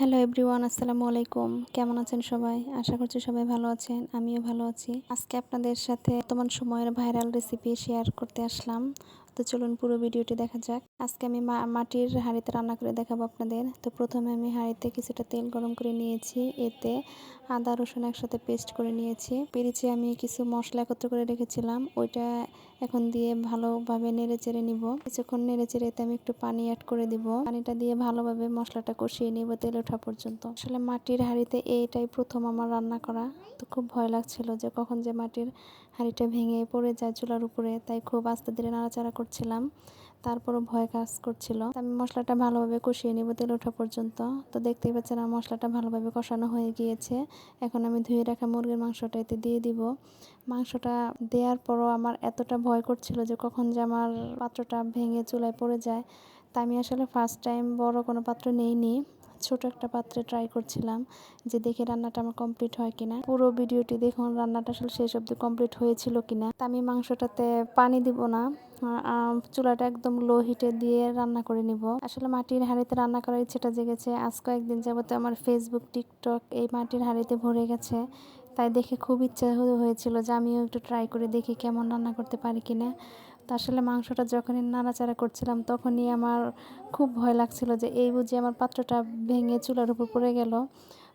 Hello everyone, আসসালামু আলাইকুম। কেমন আছেন সবাই? আশা করছি সবাই ভালো আছেন। আমিও ভালো আছি। আজকে আপনাদের সাথে বর্তমান সময়ের ভাইরাল রেসিপি শেয়ার করতে আসলাম। তো চলুন পুরো ভিডিওটি দেখা যাক। আজকে আমি মাটির হাঁড়িতে রান্না করে দেখাবো আপনাদের। তো প্রথমে আমি হাঁড়িতে কিছুটা তেল গরম করে নিয়েছি। এতে আদা রসুন একসাথে পেস্ট করে নিয়েছি। পেরেছি আমি কিছু মশলা একত্র করে রেখেছিলাম, ওইটা এখন দিয়ে ভালোভাবে নেড়ে চেড়ে নিব। কিছুক্ষণ নেড়ে চেড়ে এতে আমি একটু পানি অ্যাড করে দিব। পানিটা দিয়ে ভালোভাবে মশলাটা কষিয়ে নিব তেল ওঠা পর্যন্ত। আসলে মাটির হাঁড়িতে এইটাই প্রথম আমার রান্না করা। তো খুব ভয় লাগছিল যে কখন যে মাটির হাঁড়িটা ভেঙে পড়ে যায় চুলার উপরে, তাই খুব আস্তে ধীরে নাড়াচাড়া করছিলাম। তারপরও ভয় কাজ করছিল। আমি মশলাটা ভালোভাবে কষিয়ে নিব তেল ওঠা পর্যন্ত। তো দেখতেই পাচ্ছেন আমার মশলাটা ভালোভাবে কষানো হয়ে গিয়েছে। এখন আমি ধুয়ে রাখা মুরগির মাংসটা এতে দিয়ে দিব। মাংসটা দেওয়ার পরও আমার এতটা ভয় করছিল যে কখন যে আমার পাত্রটা ভেঙে চুলায় পড়ে যায়। তা আমি আসলে ফার্স্ট টাইম বড় কোনো পাত্র নেইনি, ছোট একটা পাত্রে ট্রাই করছিলাম যে দেখি রান্নাটা আমার কমপ্লিট হয় কিনা। পুরো ভিডিওটি দেখুন রান্নাটা আসলে শেষ অবধি কমপ্লিট হয়েছিল কিনা। তা আমি মাংসটাতে পানি দিব না, চুলাটা একদম লো হিটে দিয়ে রান্না করে নিব। আসলে মাটির হাঁড়িতে রান্না করার ইচ্ছেটা জেগেছে। আজ কয়েকদিন যাবতে আমার ফেসবুক টিকটক এই মাটির হাঁড়িতে ভরে গেছে, তাই দেখে খুব ইচ্ছা হয়েছিল যে আমিও একটু ট্রাই করে দেখি কেমন রান্না করতে পারি কিনা। তো আসলে মাংসটা যখনই নাড়াচাড়া করছিলাম তখনই আমার খুব ভয় লাগছিল যে এই বুঝি আমার পাত্রটা ভেঙে চুলার উপর পড়ে গেল।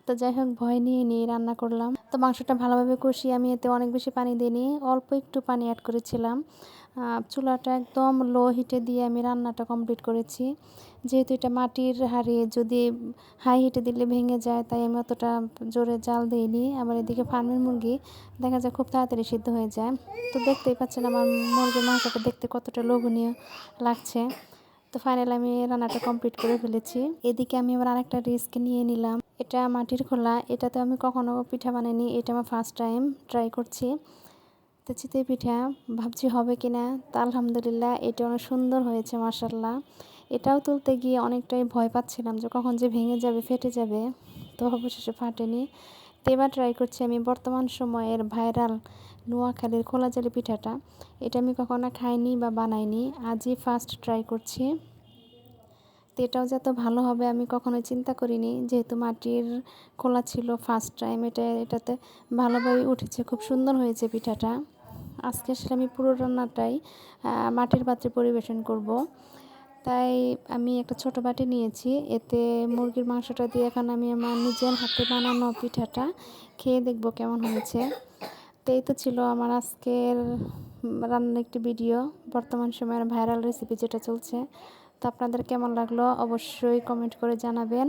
তো যাই হোক ভয় নিয়ে রান্না করলাম। তো মাংসটা ভালোভাবে কষিয়ে আমি এতে অনেক বেশি পানি দিইনি, অল্প একটু পানি অ্যাড করেছিলাম। চুলাটা একদম লো হিটে দিয়ে আমি রান্নাটা কমপ্লিট করেছি। যেহেতু এটা মাটির হাঁড়ি, যদি হাই হিটে দিলে ভেঙে যায়, তাই আমি অতটা জোরে জাল দিইনি। আবার এদিকে ফার্মের মুরগি দেখা যায় খুব তাড়াতাড়ি সিদ্ধ হয়ে যায়। তো দেখতেই পাচ্ছেন আমার মুরগির মাংসটা দেখতে কতটা লোভনীয় লাগছে। তো ফাইনালি আমি রান্নাটা কমপ্লিট করে ফেলেছি। এদিকে আমি আবার আরেকটা রিস্ক নিয়ে নিলাম। এটা মাটির খোলা, এটাতে আমি কখনো পিঠা বানাইনি, এটা আমার ফার্স্ট টাইম ট্রাই করছি। তো চিতই পিঠা ভাবছি হবে কিনা। তা আলহামদুলিল্লাহ এটা অনেক সুন্দর হয়েছে মাশাআল্লাহ। এটাও তুলতে গিয়ে অনেকটাই ভয় পাচ্ছিলাম যে কখন যে ভেঙে যাবে, ফেটে যাবে। তো অবশেষে ফাটেনি। তো এবার ট্রাই করছি আমি বর্তমান সময়ের ভাইরাল নোয়াখালীর খোলা জালি পিঠাটা। এটা আমি কখনো খাইনি বা বানাইনি, আজই ফার্স্ট ট্রাই করছি। তো এটাও যত ভালো হবে আমি কখনোই চিন্তা করিনি, যেহেতু মাটির খোলা ছিল ফার্স্ট টাইম, এটাতে ভালোভাবে উঠেছে, খুব সুন্দর হয়েছে পিঠাটা। আজকে আসলে আমি পুরো রান্নাটাই মাটির পাত্রে পরিবেশন করব, তাই আমি একটা ছোট বাটি নিয়েছি। এতে মুরগির মাংসটা দিয়ে এখন আমি আমার নিজের হাতে বানানো পিঠাটা খেয়ে দেখব কেমন হয়েছে। তো এই তো ছিল আমার আজকের রান্নার একটি ভিডিও, বর্তমান সময়ের ভাইরাল রেসিপি যেটা চলছে। তো আপনাদের কেমন লাগলো অবশ্যই কমেন্ট করে জানাবেন।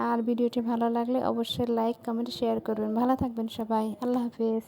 আর ভিডিওটি ভালো লাগলে অবশ্যই লাইক কমেন্ট শেয়ার করবেন। ভালো থাকবেন সবাই, আল্লাহ হাফেজ।